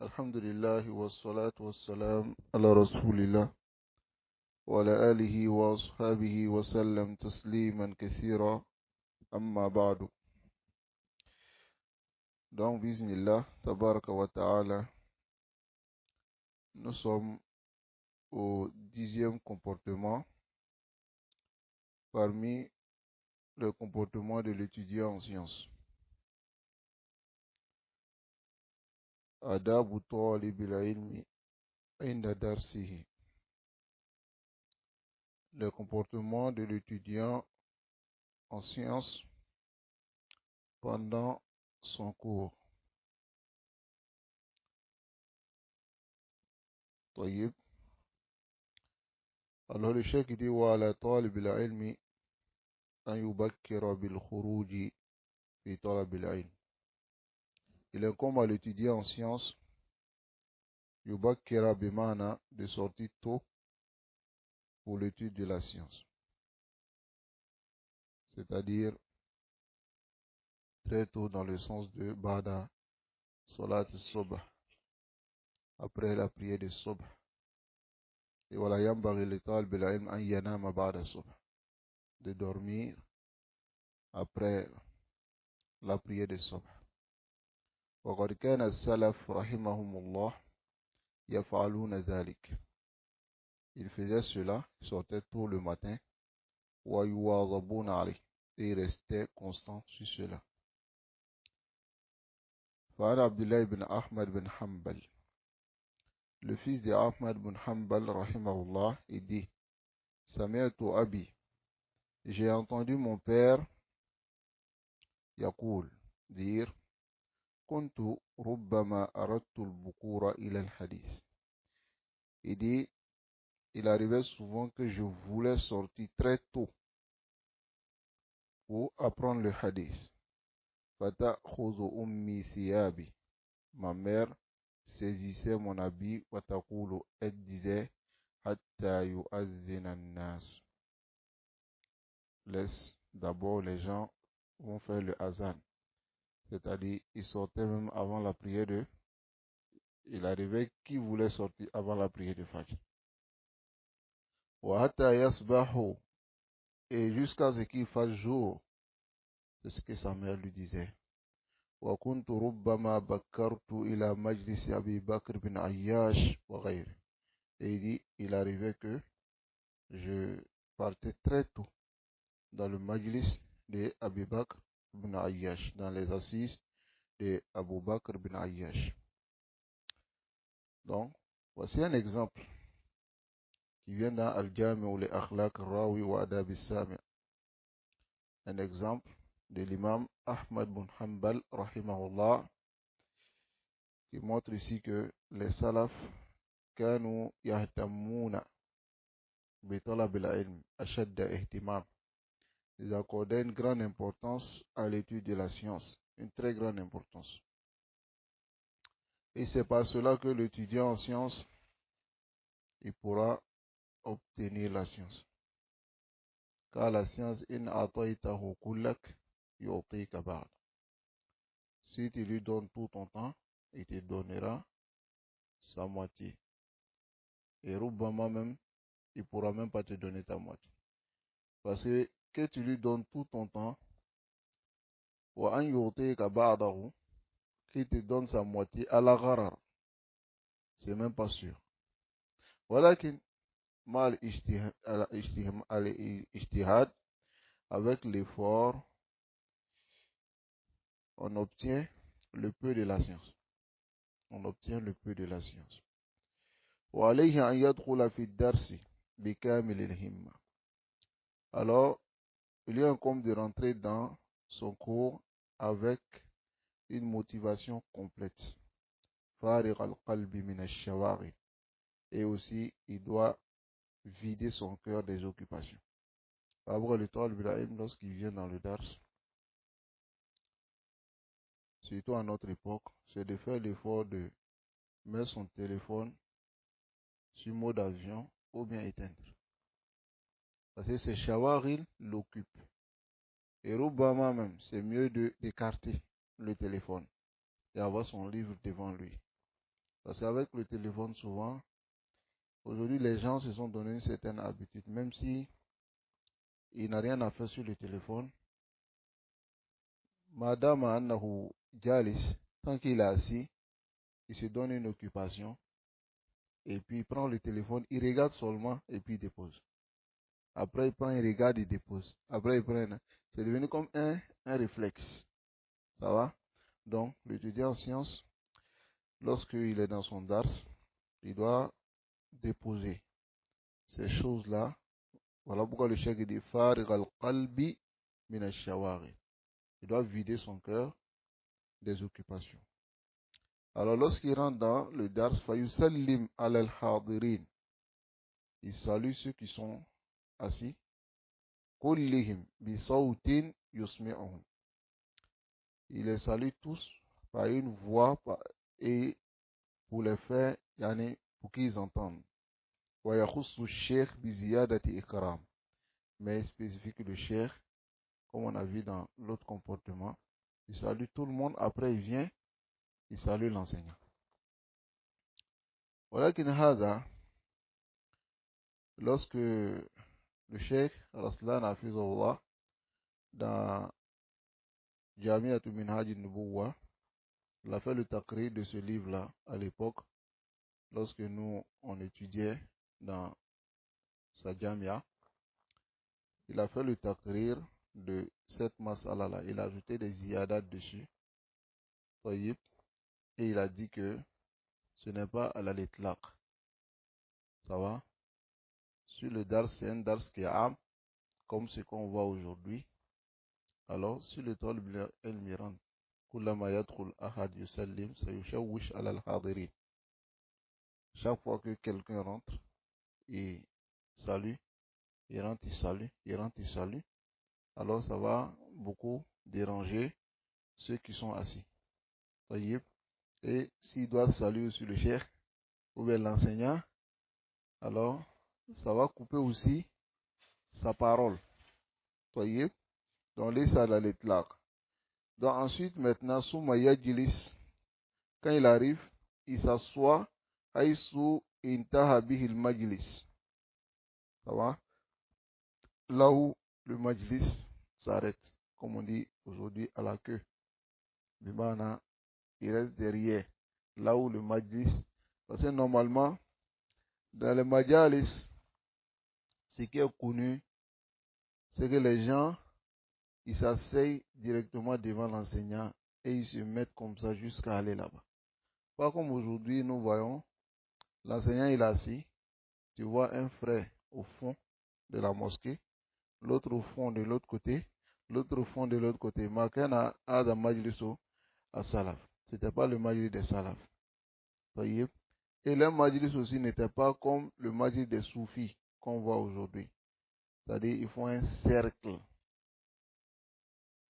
الحمد لله والصلاة والسلام على رسول الله وعلى آله وأصحابه وسلم تسليما كثيرا أما بعد. Donc, bismillah, tabaraka wa ta'ala, nous sommes au 10e comportement parmi le comportement de l'étudiant en sciences. Adabu talibil ilmi inda darsihi. Le comportement de l'étudiant en sciences pendant son cours. طيب. Alors le cheikh dit وعلى طالب العلم أن يبكر بالخروج في طلب العلم. Il incombe à l'étudiant en sciences يبكر بمعنى de sortir tôt pour l'étude de la science. C'est-à-dire très tôt dans le sens de Bada Salat al-Subh, après la prière de Subh. Et voilà, ينبغي لطالب العلم أن ينام بعد الصبح, de dormir après la prière de Subh. وقد كان السلف رحمهم الله يفعلون ذلك. Ils faisaient cela, ils sortaient tôt le matin, ويواظبون عليه, et ils restaient constants sur cela. فعن عبد الله بن أحمد بن حنبل, le fils de Ahmad bin Hanbal rahimahullah, il dit: سمعت أبي, j'ai entendu mon père يقول, dire: كنت ربما أردت البكور إلى الحديث. Il dit, il arrivait souvent que je voulais sortir très tôt pour apprendre le hadith. فَتَأْخُذُ أُمِّي ثِيَابِي, ma mère saisissait mon habit, وَتَقُولُ, elle disait: حَتَّى يُؤَذِّنَ النَّاسِ, laisse d'abord les gens vont faire le azan. C'est-à-dire, ils sortaient même avant la prière de... Il arrivait qui voulait sortir avant la prière de Fajr. وَحَتَّى يَصْبَحُ, et jusqu'à ce qu'il fasse jour. C'est ce que sa mère lui disait. وكنت ربما بكرت إلى مجلس أبي بكر بن عياش وغيره. Et il dit, il arrivait que je partais très tôt dans le majlis de Abi Bakr bin Ayyash, dans les assises de Abu Bakr bin Ayyash. Donc, voici un exemple qui vient dans Al-Jami' ou les Akhlaq Rawi wa Adab al-Sami'. Un exemple de l'imam Ahmad bin Hanbal rahimahullah, qui montre ici que les salaf كانوا يهتمون بطلب العلم أشد اهتمام. Ils accordaient une grande importance à l'étude de la science, une très grande importance. Et c'est par cela que l'étudiant en sciences, il pourra obtenir la science. Car la science, in ataytahu kullak, yu'tika ba'd. Si tu lui donnes tout ton temps, il te donnera sa moitié. Et rubbama même, il ne pourra même pas te donner ta moitié. Parce que tu lui donnes tout ton temps, wa an yu'tika ba'dahu, qui te donne sa moitié à la gharar. C'est même pas sûr. Voilà qu'il mal ijtihad, avec l'effort, on obtient le peu de la science. On obtient le peu de la science. وعليه أن يدخل في الدرس بكامل الهمة. Alors, il y a un comme de rentrer dans son cours avec une motivation complète. فارغ القلب من الشواغل. Et aussi, il doit vider son cœur des occupations. Après le talib al-ilm, lorsqu'il vient dans le dars, surtout à notre époque, c'est de faire l'effort de mettre son téléphone sur mode avion ou bien éteindre. Parce que ces shawaril l'occupent. Et Rubama même, c'est mieux d'écarter le téléphone et avoir son livre devant lui. Parce qu'avec le téléphone, souvent, aujourd'hui, les gens se sont donné une certaine habitude. Même si il n'a rien à faire sur le téléphone, Madame Annahu Jalis, tant qu'il est assis, il se donne une occupation, et puis il prend le téléphone, il regarde seulement, et puis il dépose. Après, il prend, il regarde, il dépose. Après, il prend. C'est devenu comme un réflexe. Ça va? Donc, l'étudiant en sciences, lorsqu'il est dans son dars, il doit déposer ces choses-là. Voilà pourquoi le cheikh dit Farig al-qalbi min al-shawari. Il doit vider son cœur des occupations. Alors, lorsqu'il rentre dans le dars, fayusallim al-hadirin. Il salue ceux qui sont assis. Kullihim bi sawtin yusmi'uhum. Il les salue tous par une voix et pour les faire, yani, pour qu'ils entendent. ويخص الشيخ بزيادة إكرام. Mais il spécifie que le cheikh, comme on a vu dans l'autre comportement, il salue tout le monde, après il vient, il salue l'enseignant. ولكن هذا, lorsque le cheikh Raslan Hafizahullah, dans Jami'atu Minhaj al-Nubuwwa, il a fait le taqrir de ce livre-là à l'époque, lorsque nous, on étudiait dans sa jamia, il a fait le taqrir de cette masala-là. Il a ajouté des ziyadat dessus, et il a dit que ce n'est pas à la litlaq. Ça va? Sur le dars, c'est un dars qui est am, comme ce qu'on voit aujourd'hui. Alors, sur le talib el-miran, kullama yadkhul ahad yusallim, sayushawwish ala al-hadirin. Chaque fois que quelqu'un rentre, il salue, il rentre, il salue, il rentre, il salue. Alors ça va beaucoup déranger ceux qui sont assis. Et s'ils doivent saluer aussi le cheikh ou bien l'enseignant, alors ça va couper aussi sa parole. Donc les salalitlaq. Donc ensuite maintenant, Souma Yajlis, quand il arrive, il s'assoit Haïsou intaha bihil majlis. Ça va? Là où le majlis s'arrête, comme on dit aujourd'hui à la queue. Bimana, il reste derrière, là où le majlis. Parce que normalement, dans les majalis, ce qui est connu, c'est que les gens, ils s'asseyent directement devant l'enseignant et ils se mettent comme ça jusqu'à aller là-bas. Pas comme aujourd'hui, nous voyons, l'enseignant il est assis, tu vois un frère au fond de la mosquée, l'autre au fond de l'autre côté, l'autre au fond de l'autre côté. Makana Adam Majliso à Salaf. Ce n'était pas le majlis des Salaf. Voyez? Et le majlis aussi n'était pas comme le majlis des soufis qu'on voit aujourd'hui. C'est-à-dire, ils font un cercle.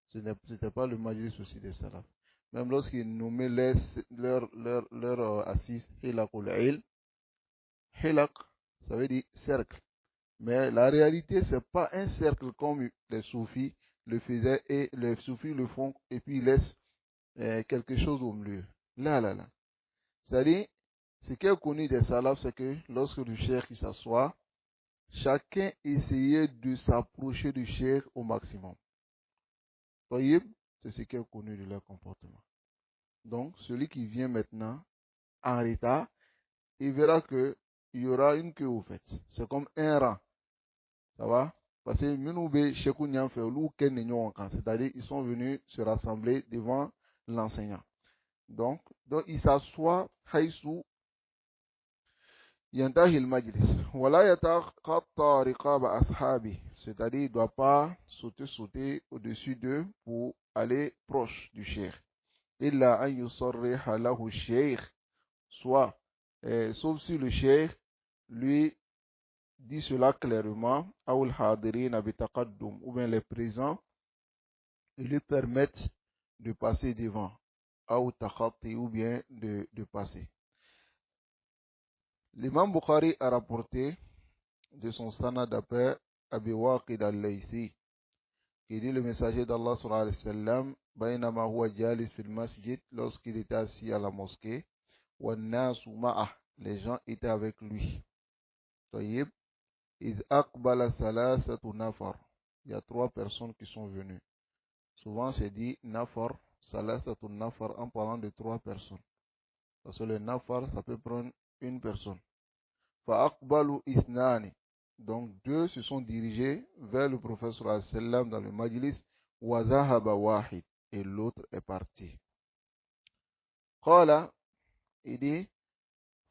Ce n'était pas le majlis aussi des Salaf. Même lorsqu'ils nommaient leur assise Hilak ou l'Ail, Hilak, ça veut dire cercle. Mais la réalité, ce n'est pas un cercle comme les soufis le faisaient et les soufis le font et puis ils laissent quelque chose au milieu. Là. C'est-à-dire, ce qui est connu des salafs, c'est que lorsque le cheikh s'assoit, chacun essayait de s'approcher du cheikh au maximum. Voyez, c'est ce qui est connu de leur comportement. Donc, celui qui vient maintenant en retard, il verra qu'il y aura une queue au fait. C'est comme un rang. Ça va? Parce que c'est-à-dire ils sont venus se rassembler devant l'enseignant. Donc il s'assoit haïsou yantahi al-majlis. Wala yataqatta riqaba ashabi. C'est-à-dire il ne doit pas sauter au-dessus d'eux pour aller proche du cheikh. Illa an yusarriha lahu cheikh. Soit, sauf si le cheikh lui dit cela clairement, ou bien les présents lui permettent de passer devant, ou bien de passer. L'imam Bukhari a rapporté de son sanad d'après Abi Waqid al-Laythi, qui dit le messager d'Allah sallallahu alayhi wa sallam, bainama huwa jalis fil masjid, lorsqu'il était assis à la mosquée, وَالنَّاسُ مَعَهُ. Les gens étaient avec lui. طيب. إِذْ أَقْبَلَ ثَلَاثَةُ نَفَرٍ. Il y a 3 personnes qui sont venues. Souvent c'est dit nafar, salasatu nafar en parlant de 3 personnes. Parce que le nafar, ça peut prendre une personne. Fa'aqbalu ithnani. Donc 2 se sont dirigés vers le prophète sallallahu alayhi wa sallam dans le majlis. Wa dhahaba wahid. Et l'autre est parti. Qala, il dit,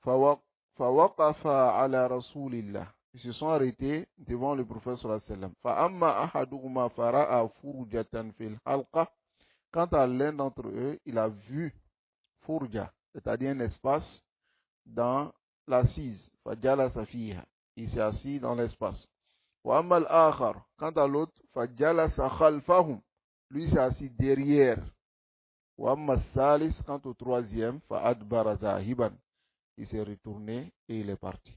fawaqafa ala rasulillah. Ils se sont arrêtés devant le prophète sallallahu alayhi wa sallam. Fa'amma ahaduhuma fara'a furjatan fil halqa. Quant à l'un d'entre eux, il a vu furja, c'est-à-dire un espace dans l'assise. Fajala safiha. Il s'est assis dans l'espace. Wa amma al-akhar. Quant à l'autre, fajala sa khalfahum. Lui s'est assis derrière. Wa amma salis. Quant au troisième, fa'adbara zahiban. Il s'est retourné et il est parti.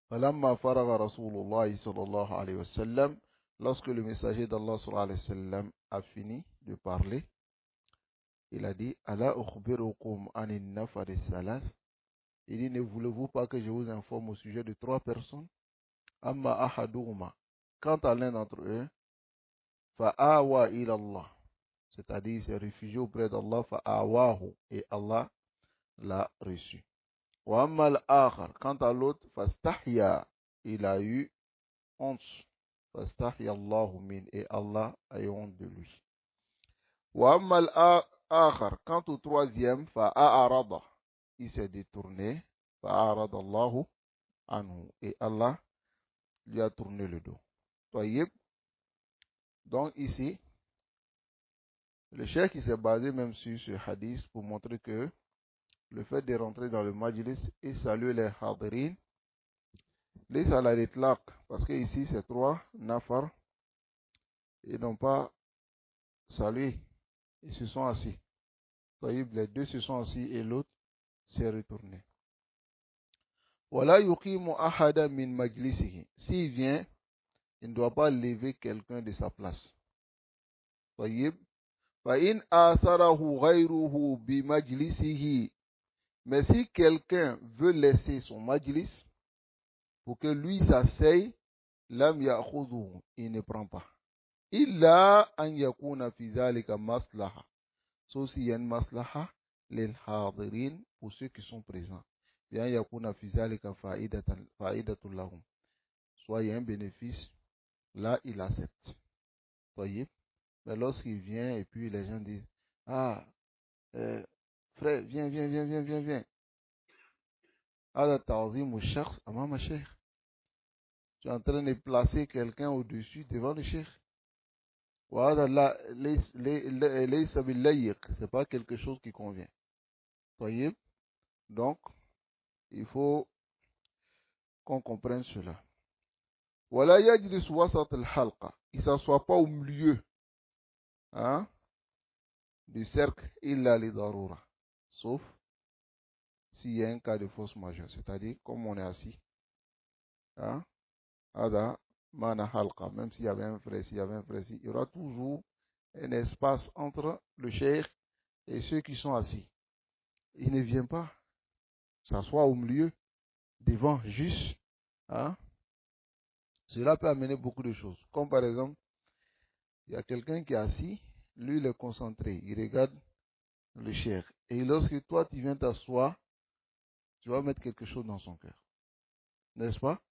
Falamma faraga Rasulullah sallallahu alayhi wa sallam. Lorsque le messager d'Allah sallallahu alayhi wa sallam a fini de parler, il a dit, Ala ukhbirukum anin nafar salas. Il dit, ne voulez-vous pas que je vous informe au sujet de 3 personnes? Amma ahaduhuma. Quant à l'un d'entre eux, fa'awa ila Allah. C'est-à-dire, il s'est réfugié auprès d'Allah, fa'awahu. Et Allah l'a reçu. Wa amma al-akhar. Quant à l'autre, fastahya. Il a eu honte. Fastahya Allahu min. Et Allah a eu honte de lui. Wa amma al-akhar. Quant au troisième, fa'a'arada. Il s'est détourné. Fa'a'arada Allahu anhu. Et Allah lui a tourné le dos. Tayyib. Donc ici, le cheikh qui s'est basé même sur ce hadith pour montrer que le fait de rentrer dans le majlis et saluer les hadirin, les à la itlaq, parce que ici c'est 3 nafar, ils n'ont pas salué, ils se sont assis. Tayyib, les 2 se sont assis et l'autre s'est retourné. Wala yuqimu ahada min majlisihi. S'il vient, il ne doit pas lever quelqu'un de sa place. Tayyib. فَإِنْ آثَرَهُ غَيْرُهُ بِمَجْلِسِهِ. Mais si quelqu'un veut laisser son majlis pour que lui s'asseye, lam ya'khudhu, il ne prend pas. Illa an yakuna fi dhalika maslaha. Sauf s'il y a une maslaha lil hadirin, pour ceux qui sont présents. Bi an yakuna fi dhalika fa'idatul lahum. Soit il y a un bénéfice, là il accepte. Voyez? Mais lorsqu'il vient et puis les gens disent, ah, frère, viens. Ada ta'zim ou shakhs amama sheikh. Tu es en train de placer quelqu'un au-dessus devant le cheikh. C'est pas quelque chose qui convient. Voyez? Donc, il faut qu'on comprenne cela. Wala yajlis wasat al-halqa. Il ne s'assoit pas au milieu, hein, du cercle, illa li darura. Sauf s'il y a un cas de force majeure. C'est-à-dire, comme on est assis, hein, ada mana halqa, même s'il y avait un frère, il y aura toujours un espace entre le cheikh et ceux qui sont assis. Il ne vient pas s'asseoir au milieu, devant, juste, hein. Cela peut amener beaucoup de choses. Comme par exemple, il y a quelqu'un qui est assis, lui il est concentré, il regarde le cheikh. Et lorsque toi tu viens t'asseoir, tu vas mettre quelque chose dans son cœur. N'est-ce pas?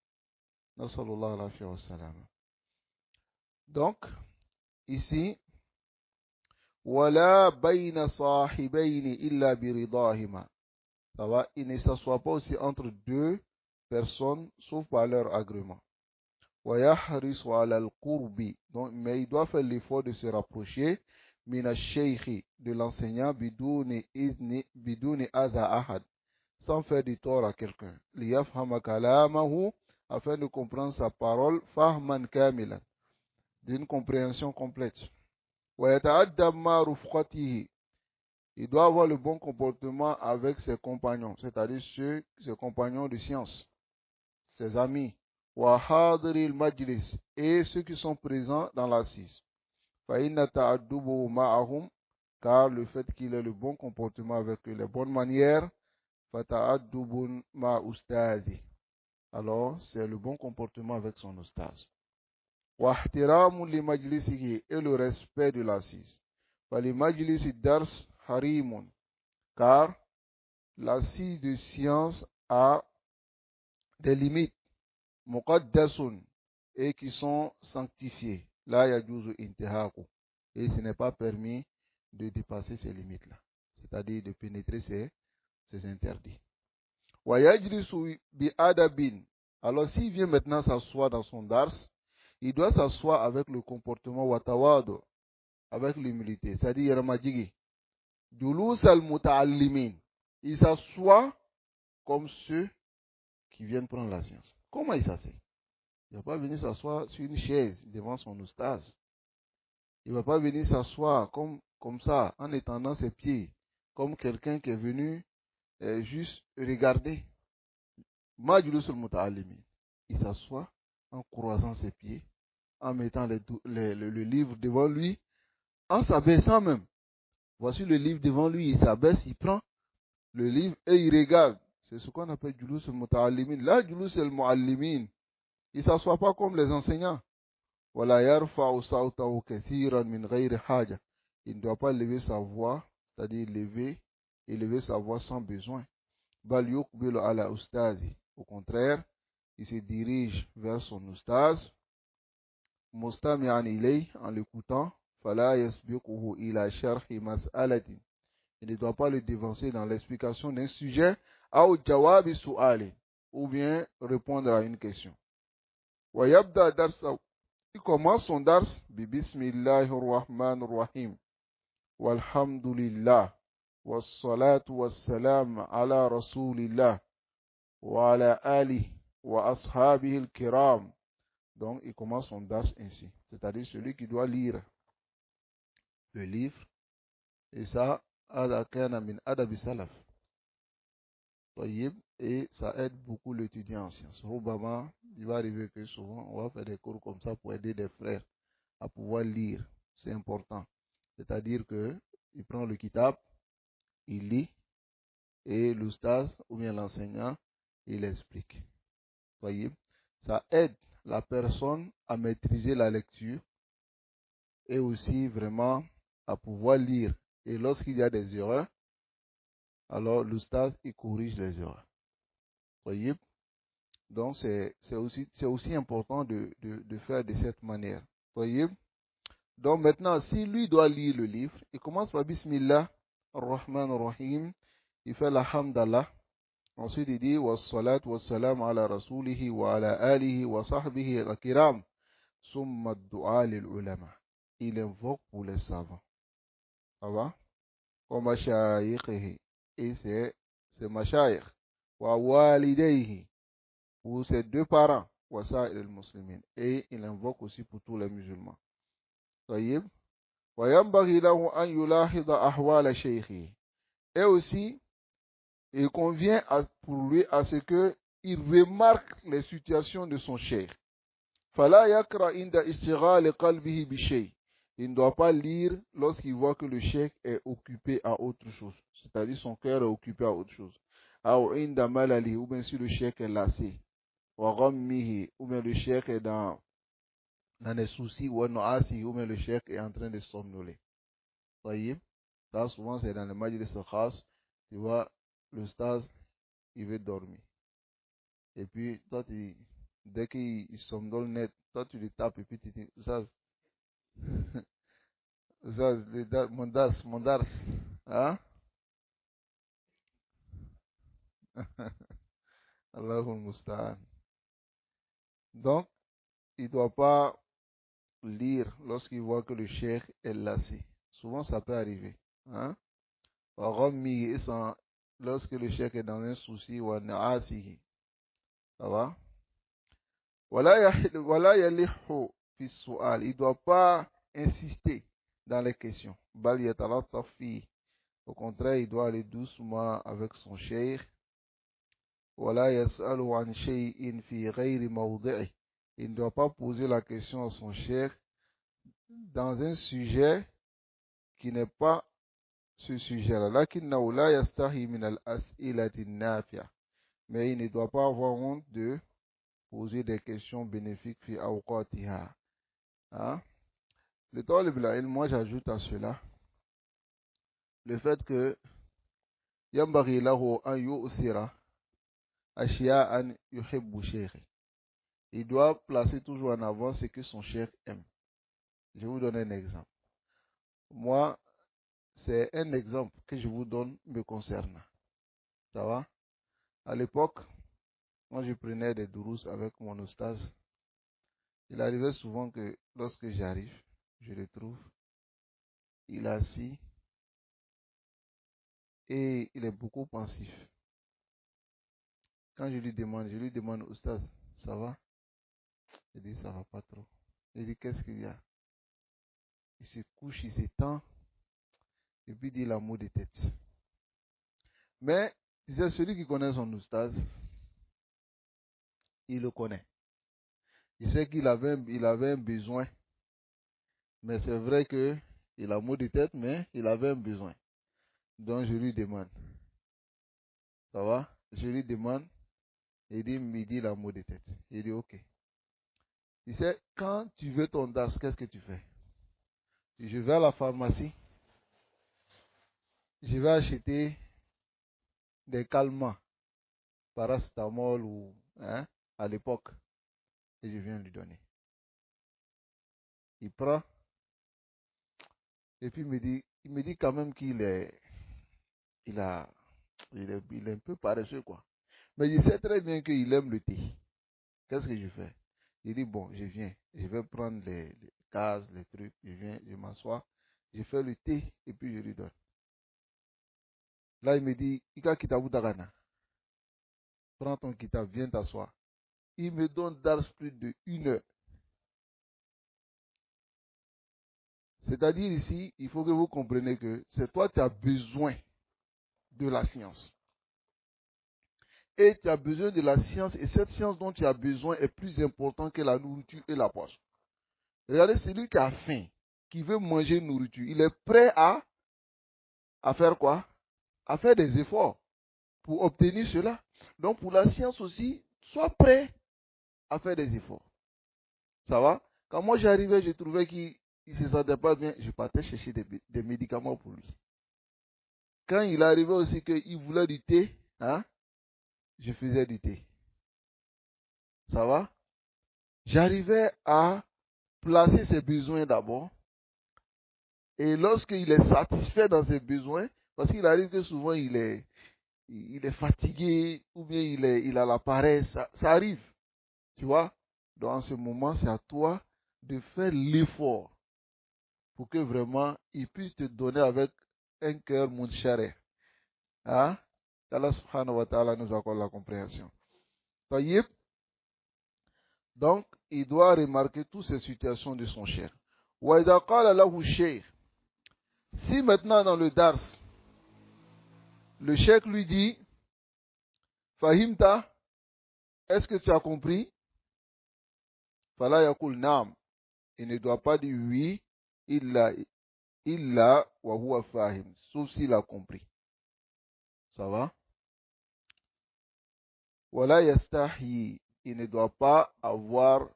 Donc, ici, Wala bayna sahibayni illa biridahima. Ça va, il ne s'assoit pas aussi entre 2 personnes, sauf par leur agrément. وَيَحْرِصُ عَلَى الْقُرْبِ. Donc, mais il doit faire l'effort de se rapprocher مِنَ الشَّيْخِ, de l'enseignant, biduni adha ahad, sans faire du tort à quelqu'un. لِيَفْهَمَ كَلَامَهُ, afin de comprendre sa parole, فَهْمًا كَامِلًا, d'une compréhension complète. وَيَتَعَدَّبْ مَا رُفْقَتِهِ. Il doit avoir le bon comportement avec ses compagnons, c'est-à-dire ses compagnons de science, ses amis. وَحَاضِرِ الْمَجْلِسِ, et ceux qui sont présents dans l'assise. فَإِنَّ تَعَدُّبُهُ مَعَهُمْ car le fait qu'il ait le bon comportement avec eux, les bonnes manières, fata'addubun ma ustazi. Alors, c'est le bon comportement avec son ustaz. Wa ihtiramu li majlisihi, et le respect de l'assise. Fa li majlisi dars harimun, car l'assise de science a des limites, muqaddasun, et qui sont sanctifiées. La yajuzu intihaku. Et ce n'est pas permis de dépasser ces limites-là, c'est-à-dire de pénétrer ces interdits. Wa yajlisu bi adabin. Alors s'il vient maintenant s'asseoir dans son dars, il doit s'asseoir avec le comportement watawado, avec l'humilité, c'est-à-dire yaramajigi. Julus al-muta'allimin. Il s'assoit comme ceux qui viennent prendre la science. Comment il s'assied? Il ne va pas venir s'asseoir sur une chaise devant son oustaz. Il ne va pas venir s'asseoir comme ça, en étendant ses pieds, comme quelqu'un qui est venu juste regarder. Majulus al-muta'allimin. Il s'assoit en croisant ses pieds, en mettant le livre devant lui, en s'abaissant même. Voici le livre devant lui, il s'abaisse, il prend le livre et il regarde. C'est ce qu'on appelle julus al-muta'allimin. Là, julus al-mu'allimin, il ne s'assoit pas comme les enseignants. Wala yarfa'u sawtahu kathiran min ghayri haja. Il ne doit pas lever sa voix, c'est-à-dire élever sa voix sans besoin. Bal yuqbilu ala ustazi. Au contraire, il se dirige vers son ustaz, mustami'an ilay, en l'écoutant, fala yasbiquhu ila sharhi mas'alatin. Il ne doit pas le devancer dans l'explication d'un sujet, ou jawabi su'ali, ou bien répondre à une question. Wa yabda darsa. Il commence son dars bi bismillahir rahmanir rahim. Walhamdulillah. Wassalatu wassalam ala rasulillah. Wa ala alihi wa ashabihi al-kiram. Donc, il commence son dars ainsi. C'est-à-dire celui qui doit lire le livre. Et ça, adakana min adabi salaf. Et ça aide beaucoup l'étudiant en sciences. Rubama, il va arriver que souvent, on va faire des cours comme ça pour aider des frères à pouvoir lire. C'est important. C'est-à-dire que il prend le kitab, il lit, et l'oustaz ou bien l'enseignant, il explique. Voyez, ça aide la personne à maîtriser la lecture et aussi vraiment à pouvoir lire. Et lorsqu'il y a des erreurs, alors l'oustaz, il corrige les erreurs. Voyez, donc c'est aussi important de faire de cette manière. Voyez, donc maintenant, si lui doit lire le livre, il commence par Bismillah ar-Rahman ar-Rahim, il fait la hamdallah, ensuite il dit wassalat wassalam ala rasulihi wa ala alihi wa sahbihi al-kiram, summa du'a lil ulama. Il invoque pour les savants. Ça va? Wa mashayikhihi, et c'est mashayikh, wa walidayhi, pour ses deux parents, wa sa'il al-muslimin, et il invoque aussi pour tous les musulmans. طيب وينبغي له أن يلاحظ أحوال شيخه. Et aussi, il convient pour lui à ce qu'il remarque les situations de son cheikh. فلا يقرأ عند اشتغال قلبه بشيء. Il ne doit pas lire lorsqu'il voit que le cheikh est occupé à autre chose. C'est-à-dire son cœur est occupé à autre chose. أو عند ملله, ou bien si le cheikh est lassé. وغمه, ou bien le cheikh est dans les soucis, ou bien le cheikh est en train de somnoler. Voyez, ça souvent c'est dans le majlis al-khas, tu vois, le stage, il veut dormir. Et puis, toi, dès qu'il somnole net, toi tu le tapes et puis tu dis, ça, mon dars, hein? Allahul Musta'an. Donc, il ne doit pas lire lorsqu'il voit que le cheikh est lassé. Souvent, ça peut arriver. Hein? Lorsque le cheikh est dans un souci, ou un asihi. Ça va? Voilà yalihu fi su'al. Il ne doit pas insister dans les questions. Bal yatalattaf fi. Au contraire, il doit aller doucement avec son cheikh. Voilà yas'alu an shay'in fi ghayri mawdi'i. Il ne doit pas poser la question à son cheikh dans un sujet qui n'est pas ce sujet-là. Lakinnahu la yastahi min al-as'ilati nafi'a. Mais il ne doit pas avoir honte de poser des questions bénéfiques fi awqatiha. Hein? Le talib al-ilm, moi j'ajoute à cela le fait que yambaghi lahu an yu'thira ashya'an yuhibbu shaykhi. Il doit placer toujours en avant ce que son cheikh aime. Je vais vous donner un exemple. Moi, c'est un exemple que je vous donne me concernant. Ça va? À l'époque, moi je prenais des dourous avec mon oustaz. Il arrivait souvent que lorsque j'arrive, je le trouve, il est assis et il est beaucoup pensif. Quand je lui demande, oustaz, ça va? Il dit, ça va pas trop. Il dit, qu'est-ce qu'il y a? Il se couche, il s'étend, et puis il dit la mot de tête. Mais, c'est celui qui connaît son oustaz, il le connaît. Il sait qu'il avait un besoin. Mais c'est vrai qu'il a mot de tête, mais il avait un besoin. Donc je lui demande. Ça va? Je lui demande. Il dit la mot de tête. Il dit ok. Il sait, quand tu veux ton DAS, qu'est-ce que tu fais? Je vais à la pharmacie. Je vais acheter des calmants. Paracétamol ou à l'époque. Et je viens lui donner. Il prend. Et puis il me dit quand même qu'il est, il est un peu paresseux quoi. Mais je sais très bien qu'il aime le thé. Qu'est-ce que je fais? Il dit bon, je viens, je vais prendre les cases, les trucs, je viens, je m'assois, je fais le thé et puis je lui donne. Là il me dit, Ika kitabu dagana. Prends ton kitab, viens t'asseoir. Il me donne d'ars plus de 1 heure. C'est-à-dire ici, il faut que vous compreniez que c'est toi qui as besoin de la science. Et tu as besoin de la science, et cette science dont tu as besoin est plus importante que la nourriture et la poisson. Regardez, celui qui a faim, qui veut manger nourriture, il est prêt à faire quoi? À faire des efforts pour obtenir cela. Donc pour la science aussi, sois prêt à faire des efforts. Ça va? Quand moi j'arrivais, je trouvais qu'il ne se sentait pas bien, je partais chercher des médicaments pour lui. Quand il arrivait aussi qu'il voulait du thé, je faisais du thé. Ça va? J'arrivais à placer ses besoins d'abord. Et lorsqu'il est satisfait dans ses besoins, parce qu'il arrive que souvent il est fatigué ou bien il a la paresse, ça arrive. Tu vois? Dans ce moment, c'est à toi de faire l'effort pour que vraiment il puisse te donner avec un cœur mounchare. Hein? Allah subhanahu wa ta'ala nous accorde la compréhension. Taïb. Donc, il doit remarquer toutes ces situations de son cher. Wa idha qala lahu shaykh. Si maintenant dans le dars, le cheikh lui dit, Fahimta, est-ce que tu as compris? Fala yakul naam. Il ne doit pas dire oui, illa wa huwa fahim, sauf s'il a compris. Ça va? Wala yastahi. Il ne doit pas avoir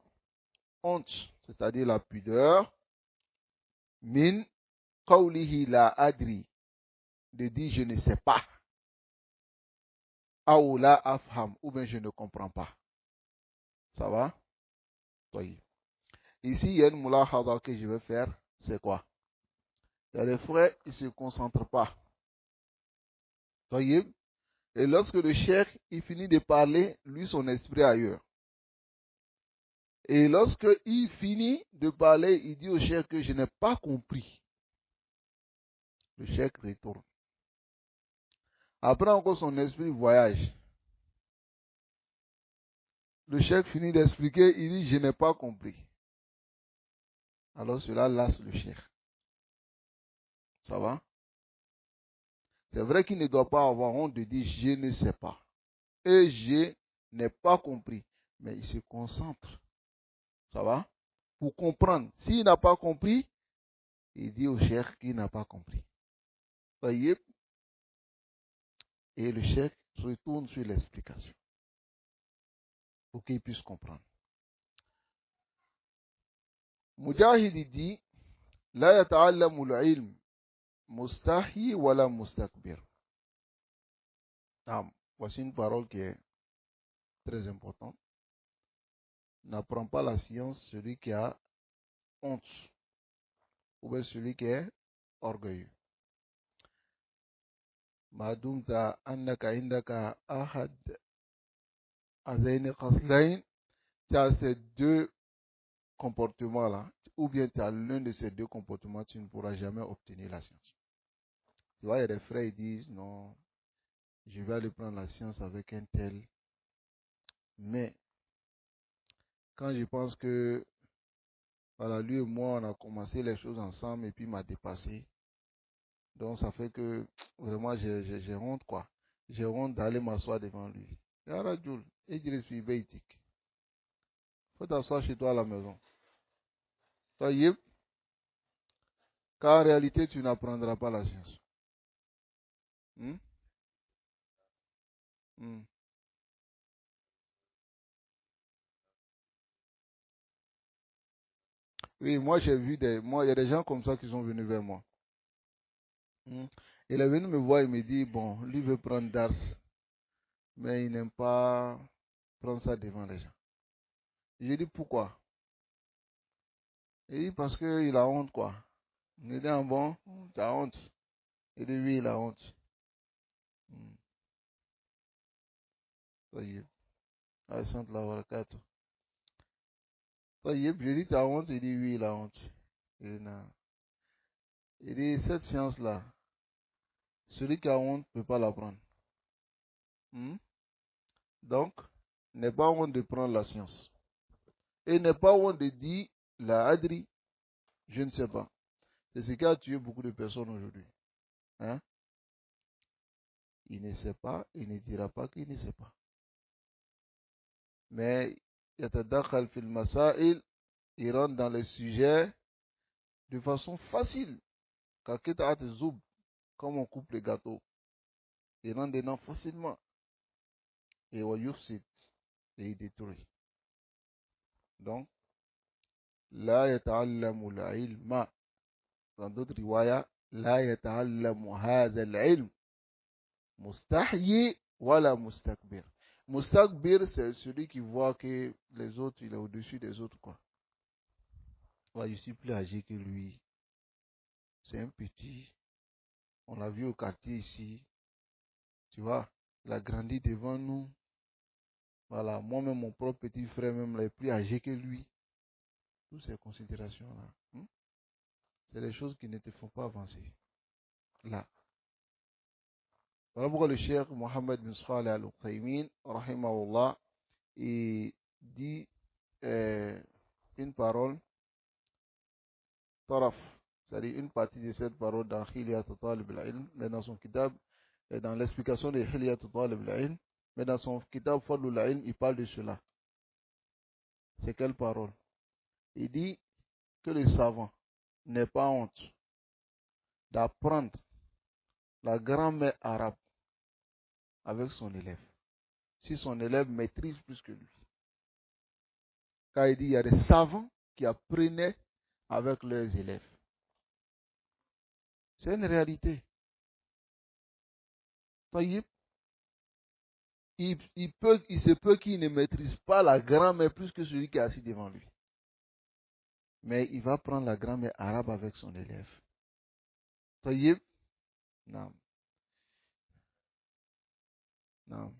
honte, c'est-à-dire la pudeur, min qawlihi la adri, de dire je ne sais pas. Ou la afham, ou bien je ne comprends pas. Ça va? Oui. Ici, il y a une moulahada que je vais faire. C'est quoi? Il y a des frères, ils ne se concentrent pas. Voyez? Et lorsque le cheikh, il finit de parler, lui, son esprit est ailleurs. Et lorsque il finit de parler, il dit au cheikh que je n'ai pas compris. Le cheikh retourne. Après encore, son esprit voyage. Le cheikh finit d'expliquer, il dit je n'ai pas compris. Alors cela lasse le cheikh. Ça va? C'est vrai qu'il ne doit pas avoir honte de dire je ne sais pas. Et je n'ai pas compris. Mais il se concentre. Ça va? Pour comprendre. S'il n'a pas compris, il dit au cheikh qu'il n'a pas compris. Taïb, et le cheikh retourne sur l'explication pour qu'il puisse comprendre. Mujahid dit لا يتعلم العلم مستحي ولا مستكبر. Voici une parole qui est très importante. N'apprend pas la science celui qui a honte ou bien celui qui est orgueilleux. ما دمت أنك عندك أحد هذين الخصلين, tu as ces deux comportements-là, ou bien tu as l'un de ces deux comportements, tu ne pourras jamais obtenir la science. Tu vois, il y a des frères qui disent non, je vais aller prendre la science avec un tel, mais quand je pense que voilà, lui et moi, on a commencé les choses ensemble et puis il m'a dépassé, donc ça fait que vraiment j'ai honte, quoi. J'ai honte d'aller m'asseoir devant lui. Ya Rajul, Idris fi beitik. Faut t'asseoir chez toi à la maison. Taïb, car en réalité, tu n'apprendras pas la science. Hmm? Hmm. Oui, moi j'ai vu il y a des gens comme ça qui sont venus vers moi. Hmm. Il est venu me voir et me dit, bon, lui veut prendre Dars, mais il n'aime pas prendre ça devant les gens. J'ai dit, pourquoi? Il dit, parce qu'il a honte, quoi. Il dit, ah bon, tu as honte. Il dit, oui, il a honte. Hmm. Taïb. Assalamu alaikum. Taïb, je dis, tu as honte? Il dit, oui, il a honte. Il dit, non. Il dit, cette science-là, celui qui a honte ne peut pas l'apprendre. Hmm? Donc, n'est pas honte de prendre la science. Et n'est pas honte de dire, la adri, je ne sais pas. C'est ce qui a tué beaucoup de personnes aujourd'hui. Hein? Il ne sait pas, il ne dira pas qu'il ne sait pas. Mais, yatadakhal fil masail, il rentre dans les sujets de façon facile. Kakita zoub, comme on coupe les gâteaux. Il rentre dedans facilement. Et wayufsit, et il détruit. Donc, la yata'allamu l'ilma. Dans d'autres riwayas, la yata'allamu hadha l'ilm. Mustahyi wala mustakbir. Mustakbir, c'est celui qui voit que les autres, il est au-dessus des autres, quoi. Ouais, je suis plus âgé que lui. C'est un petit. On l'a vu au quartier ici. Tu vois, il a grandi devant nous. Voilà, moi-même, mon propre petit frère, même, il est plus âgé que lui. Toutes ces considérations-là. C'est des choses qui ne te font pas avancer. Là. Voilà pourquoi le cheikh Mohammed bin Salih al-Uqaymin, rahimahullah, il dit une parole, taraf, c'est-à-dire une partie de cette parole dans Hilyat Talib al-Ilm, mais dans son kitab, dans l'explication de Hilyat Talib al-Ilm, mais dans son kitab Fadlul al-Ilm, il parle de cela. C'est quelle parole? Il dit que les savants n'aient pas honte d'apprendre la grammaire arabe avec son élève, si son élève maîtrise plus que lui. Car il dit il y a des savants qui apprenaient avec leurs élèves. C'est une réalité. Il se peut qu'il ne maîtrise pas la grammaire plus que celui qui est assis devant lui. Mais il va prendre la grammaire arabe avec son élève. Non. Non.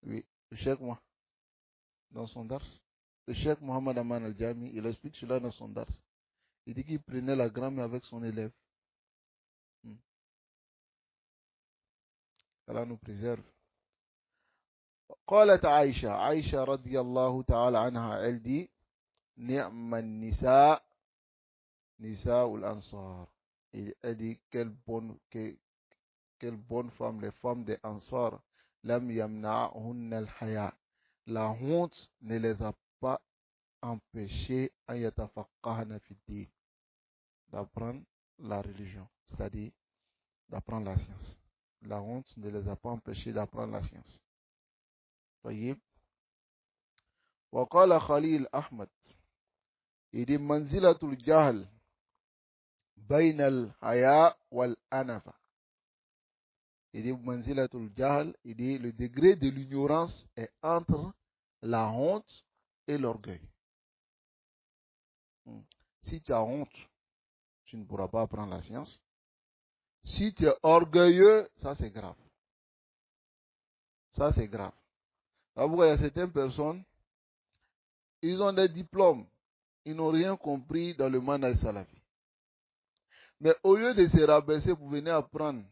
Oui. Le cheikh moi, dans son dars. Le cheikh Mohamed Aman al-Jami, il explique cela dans son dars. Il dit qu'il prenait la grammaire avec son élève. Allah nous préserve. قالت عائشة رضي الله تعالى عنها elle dit نعم النساء نساء الأنصار. Elle dit quelle bonne femme, les femmes des Ansar. لم يمنعهن الحياء. La honte ne les a pas empêchées أن يتفقهن في الدين, d'apprendre la religion, c'est-à-dire d'apprendre la science. La honte ne les a pas empêchés d'apprendre la science. طيب. وقال خليل أحمد إذ منزلة الجهل بين الحياء والأنفة. Il dit manzilatul jahl, il dit le degré de l'ignorance est entre la honte et l'orgueil. Si tu as honte, tu ne pourras pas apprendre la science. Si tu es orgueilleux, ça c'est grave. Ça c'est grave. Alors, il y a certaines personnes, ils ont des diplômes, ils n'ont rien compris dans le manhaj salafi. Mais au lieu de se rabaisser pour venir apprendre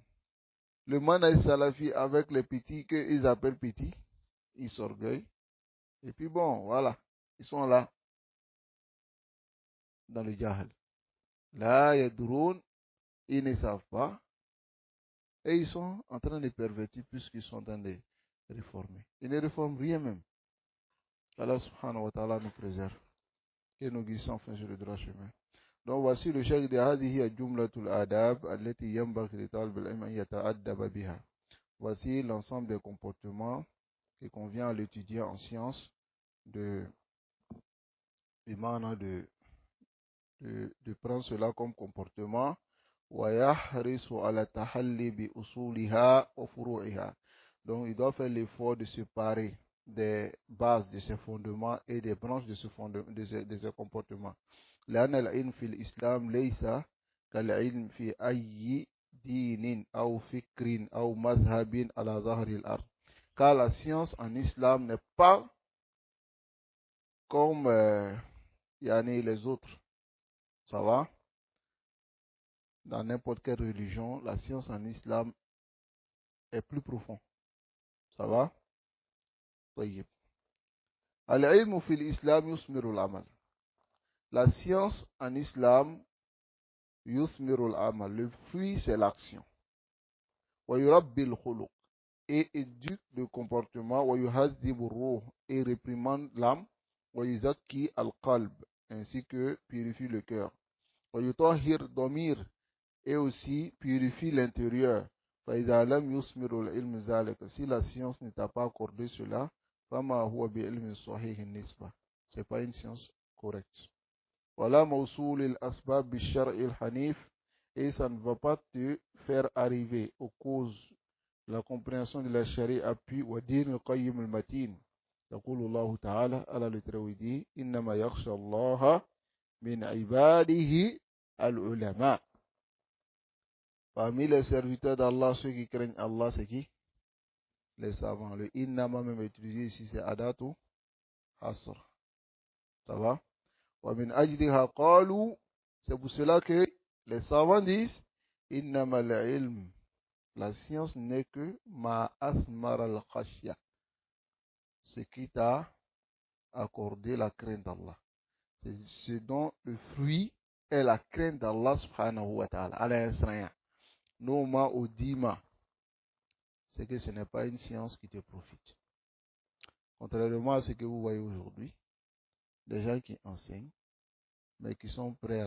le manhaj salafi avec les petits qu'ils appellent petits, ils s'orgueillent. Et puis bon, voilà, ils sont là, dans le jahl. Là, yadroun, ils ne savent pas. Et ils sont en train de pervertir puisqu'ils sont en train de réformer. Ils ne réforment rien même. Allah subhanahu wa ta'ala nous préserve. Et nous guide enfin sur le droit chemin. Donc voici le chèque de Hadihi Jumlatul Adab, Allati Yambak de Talb al-Ilm Yata'addaba biha. Voici l'ensemble des comportements qui convient à l'étudiant en sciences de prendre cela comme comportement. ويحرص على التحلي بأصولها وفروعها. Donc il doit faire l'effort de se parer des bases de ces fondements et des branches de ces comportements. لأن العلم في الإسلام ليس كالعلم في أي دين أو فكر أو مذهب على ظهر الأرض. Car la science en islam n'est pas comme les autres. Ça va? Dans n'importe quelle religion, la science en islam est plus profonde. Ça va? طيب. العلم في الإسلام يثمر العمل. La science en islam يثمر العمل. Le fruit, c'est l'action. ويربي الخلق. Et éduque le comportement. ويهذب الروح. Et réprimande l'âme. ويزكي القلب. Ainsi que purifie le cœur. ويطهر ضمير. Et aussi purifie l'intérieur. Si la science ne t'a pas accordé cela, ce n'est pas une science correcte. Et ça ne va pas te faire arriver aux causes de la compréhension de la charia puis ودين القيم المتين. يقول الله تعالى على الترويدي إنما يخشى الله من عباده العلماء. Parmi les serviteurs d'Allah, ceux qui craignent Allah, c'est qui? Les savants. Le innama même utilisé ici, c'est adatu hasr. Ça va? Wa min ajliha qalu, c'est pour cela que les savants disent innama al-ilm. La science n'est que ma asmar al-khashya. Ce qui t'a accordé la crainte d'Allah. C'est ce dont le fruit est la crainte d'Allah subhanahu wa ta'ala. À l'instant. Noma Odima, c'est que ce n'est pas une science qui te profite. Contrairement à ce que vous voyez aujourd'hui, des gens qui enseignent, mais qui sont prêts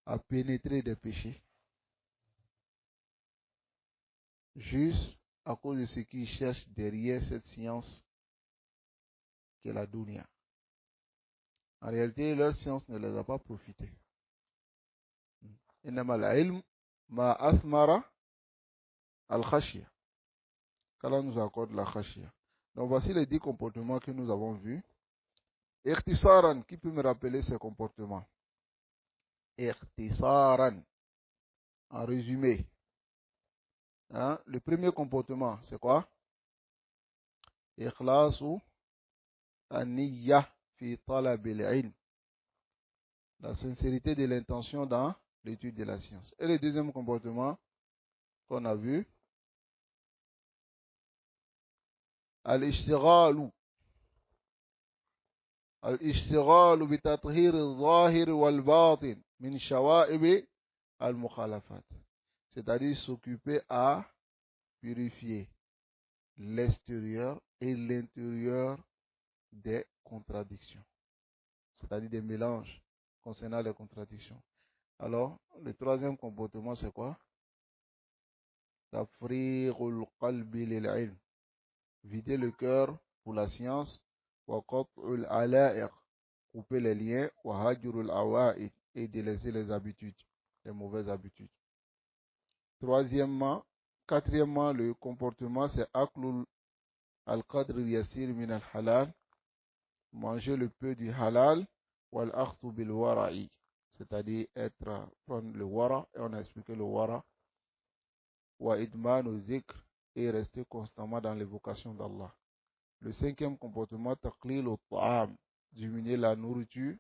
à pénétrer des péchés, juste à cause de ce qu'ils cherchent derrière cette science qui est la dunya. En réalité, leur science ne les a pas profité. Innama al-ilm ma asmara al-khashya. Qu'Allah nous accorde la khashya. Donc voici les 10 comportements que nous avons vus. Ikhtisaran, qui peut me rappeler ces comportements? Ikhtisaran, en résumé. Hein? Le premier comportement, c'est quoi? Ikhlasu an-niyya fi talab al-ilm. La sincérité de l'intention dans l'étude de la science. Et le deuxième comportement qu'on a vu, al-ishtighalu. Al-ishtighalu bi tathhir al-zahir wal-batin min shawa'ib al-mukhalafat. C'est-à-dire s'occuper à purifier l'extérieur et l'intérieur des contradictions. C'est-à-dire des mélanges concernant les contradictions. Alors, le troisième comportement, c'est quoi? Tafriqul qalbi lil ilm. Vider le cœur pour la science. Wa qat'ul ala'iq. Couper les liens. Wa hajrul awa'id. Et délaisser les habitudes, les mauvaises habitudes. Troisièmement, quatrièmement, le comportement, c'est aklul al-qadr yasir min al-halal. Manger le peu du halal. Wal akhtu bil wara'i. C'est-à-dire prendre le wara. Et on a expliqué le wara. Wa idmanu zikr. Et rester constamment dans l'évocation d'Allah. Le cinquième comportement, taqlil au ta'am. Diminuer la nourriture.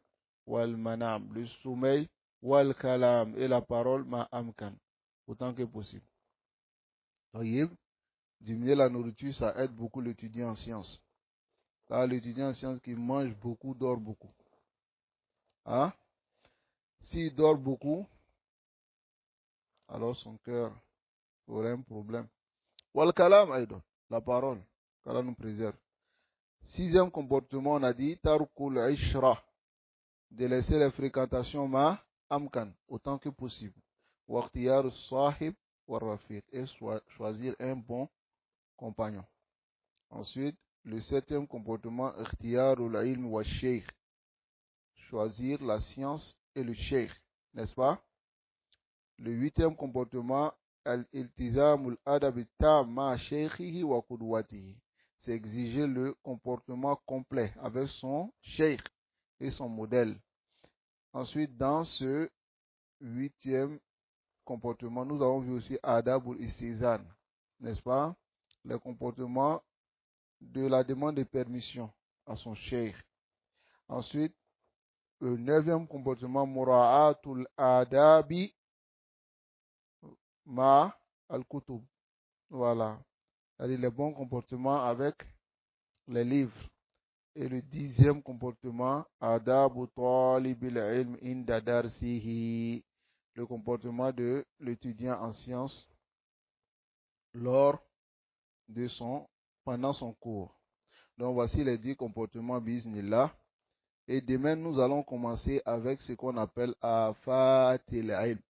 Wal manam. Le sommeil. Wal kalam. Et la parole ma amkan. Autant que possible. Diminuer la nourriture, ça aide beaucoup l'étudiant en sciences. Là, l'étudiant en sciences qui mange beaucoup, dort beaucoup. Hein? S'il dort beaucoup, alors son cœur aurait un problème. Wal kalam aidon, la parole, qu'Allah nous préserve. Sixième comportement, on a dit, tarkul ishra, de laisser les fréquentations ma amkan, autant que possible. Waqtiyar sahib wa rafiq, et choisir un bon compagnon. Ensuite, le septième comportement, ikhtiyarul ilm wa sheikh, choisir la science et le sheikh, n'est-ce pas? Le huitième comportement, al-iltizamul adab tam ma sheikhihi wa qudwatihi, c'est exiger le comportement complet avec son sheikh et son modèle. Ensuite, dans ce huitième comportement, nous avons vu aussi adabul istizan, n'est-ce pas? Le comportement de la demande de permission à son sheikh. Ensuite, le neuvième comportement, mura'atul adabi ma al-kutub. Voilà. C'est-à-dire les bons comportements avec les livres. Et le dixième comportement, adabu talibil ilm inda darsihi, le comportement de l'étudiant en sciences lors de pendant son cours. Donc voici les 10 comportements bismillah. Et demain, nous allons commencer avec ce qu'on appelle afat al-ilm.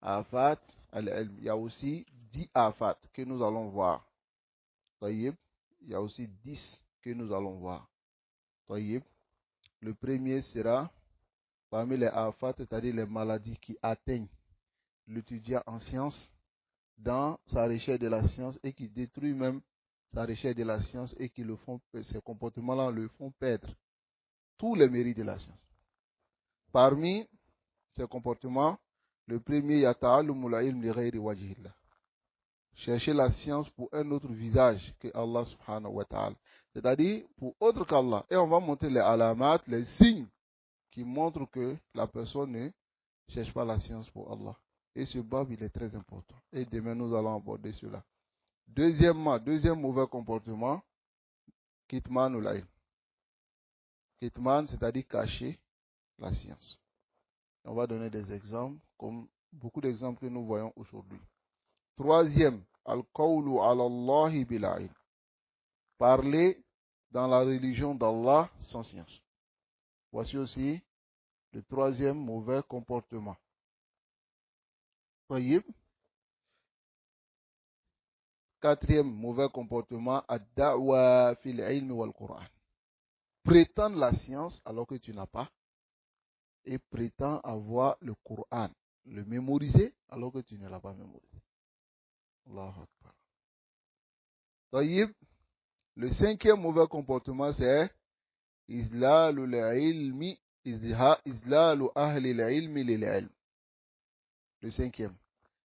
Afat al-ilm. Il y a aussi 10 afat que nous allons voir. Il y a aussi 10 que nous allons voir. Le premier sera parmi les afat, c'est-à-dire les maladies qui atteignent l'étudiant en sciences dans sa recherche de la science et qui détruisent même sa recherche de la science et qui ces comportements-là le font perdre tous les mérites de la science. Parmi ces comportements, le premier, yata'allumul ilm li ghayri wajhillah. Chercher la science pour un autre visage que Allah subhanahu wa ta'ala. C'est-à-dire pour autre qu'Allah. Et on va montrer les alamat, les signes qui montrent que la personne ne cherche pas la science pour Allah. Et ce bab, il est très important. Et demain, nous allons aborder cela. Deuxièmement, deuxième mauvais comportement, kitman ou ilm. Kitman, c'est-à-dire cacher la science. On va donner des exemples, comme beaucoup d'exemples que nous voyons aujourd'hui. Troisième, al-qawlu ala Allahi bila ilm. Parler dans la religion d'Allah sans science. Voici aussi le troisième mauvais comportement. Quatrième mauvais comportement, ad-da'wa fil ilm wal Qur'an. Prétendre la science alors que tu n'as pas, et prétend avoir le Coran, le mémoriser alors que tu ne l'as pas mémorisé. Allahu Akbar. Taïb, le cinquième mauvais comportement, c'est islalu ahli ilmi lil ilm. Le cinquième,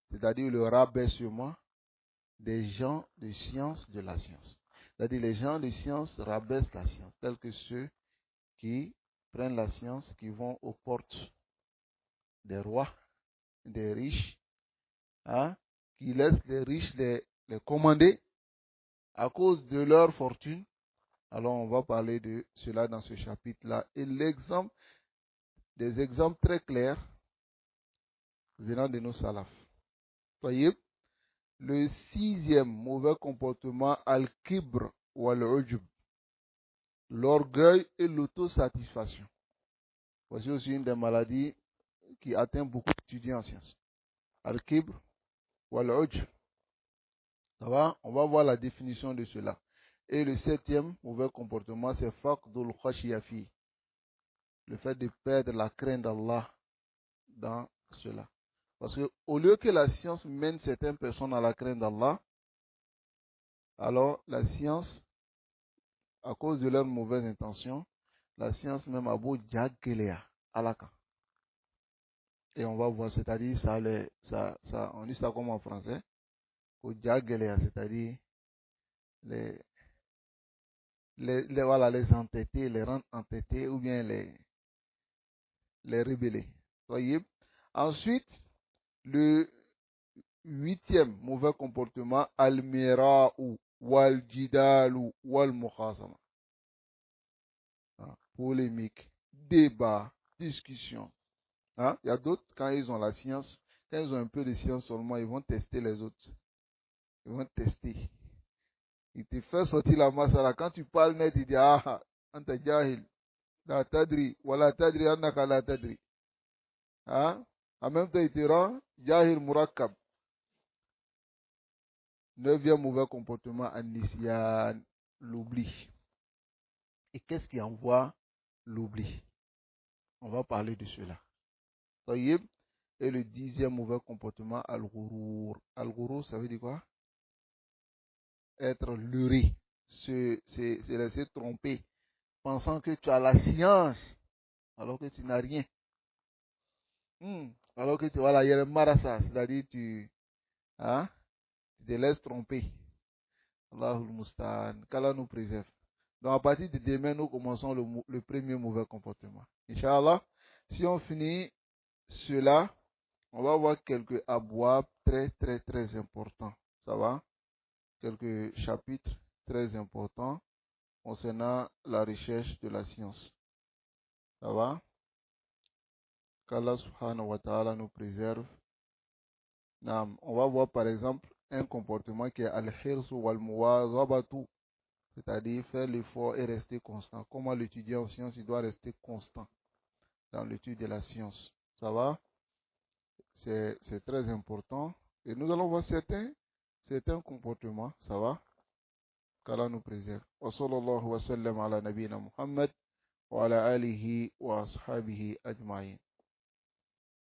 c'est-à-dire le rabaissement des gens de science de la science. C'est-à-dire les gens de science rabaissent la science, tels que ceux qui prennent la science, qui vont aux portes des rois, des riches, hein, qui laissent les riches les commander à cause de leur fortune. Alors on va parler de cela dans ce chapitre-là. Et l'exemple, des exemples très clairs venant de nos salafs. Voyez, le sixième mauvais comportement, al-kibr ou al-ujub, l'orgueil et l'autosatisfaction. Voici aussi une des maladies qui atteint beaucoup d'étudiants en sciences. Al-Kibr ou Al-Ujb. Ça va? On va voir la définition de cela. Et le 7e mauvais comportement, c'est Faqdul Khashiyafi. Le fait de perdre la crainte d'Allah dans cela. Parce que au lieu que la science mène certaines personnes à la crainte d'Allah, alors la science, à cause de leurs mauvaises intentions, la science même a beau diagelea alaka. Et on va voir, c'est-à-dire, on dit ça comme en français, au diagelea, c'est-à-dire voilà, les entêtés, les rendre entêtés ou bien les révéler. Voyez? Ensuite, le 8e mauvais comportement, al-mira'u wal-jidalu wal-mukhasama. Polémique, débat, discussion. Hein? Il y a d'autres, quand ils ont la science, quand ils ont un peu de science seulement, ils vont tester les autres. Ils vont tester. Ils te font sortir la masse là. Quand tu parles net, ils disent, ah, anta jahil, la tadri, wala tadri, annaka la tadri. Hein? En même temps, il te rend jahil murakkab. 9e mauvais comportement, an-nisyan, l'oubli. Et qu'est-ce qui envoie l'oubli? On va parler de cela. Tayyib. Et le 10e mauvais comportement, al-ghurur. Al-ghurur, ça veut dire quoi? Être leurré, se laisser tromper, pensant que tu as la science, alors que tu n'as rien. Alors que tu voilà, il y a le marasa, c'est-à-dire hein, tu te laisses tromper. Allahul Mustan, qu'Allah nous préserve. Donc à partir de demain, nous commençons le premier mauvais comportement. Inch'Allah, si on finit cela, on va voir quelques abouabs très très très importants. Ça va? Quelques chapitres très importants concernant la recherche de la science. Ça va? Qu'Allah subhanahu wa ta'ala nous préserve. On va voir par exemple un comportement qui est al-hirsu wal-muwazabatu, c'est-à-dire faire l'effort et rester constant. Comment l'étudiant en science, il doit rester constant dans l'étude de la science. Ça va? C'est très important. Et nous allons voir certains comportements. Ça va? Qu'Allah nous préserve. Wa sallallahu wa sallam ala nabina Muhammad wa ala alihi wa ashabihi ajma'in.